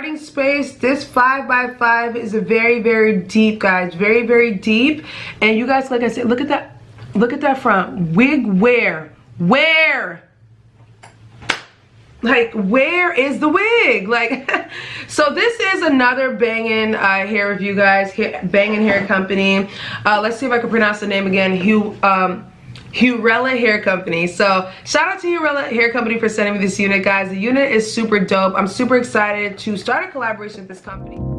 starting space. This 5x5 is a very deep, guys. Very deep. And you guys, like I said, look at that. Look at that front. Wig where? Where? Like, where is the wig? Like, so this is another banging hair review, guys. Banging hair company. Let's see if I can pronounce the name again. Hurela Hair Company. So shout out to Hurela Hair Company for sending me this unit, guys. The unit is super dope. I'm super excited to start a collaboration with this company.